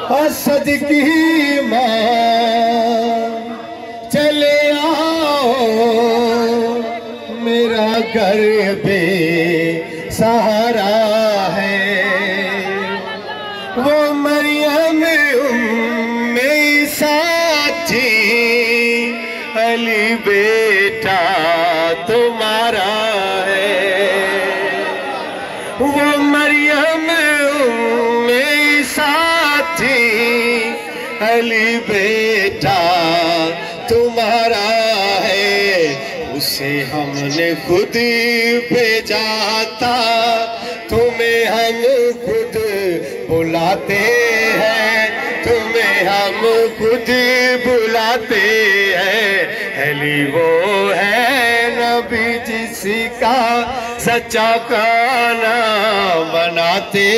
असद की माँ चले आओ, मेरा घर बे सहारा है। वो मरियम उम्मे साथी, अली बेटा तुम्हारा है। वो मरियम उम्मे साथी, अली बेटा तुम्हारा है। उसे हमने खुद भेजा था, तुम्हें हम खुद बुलाते हैं, तुम्हें हम खुद बुलाते हैं। अली वो है नबी जिसका सच्चा खाना बनाते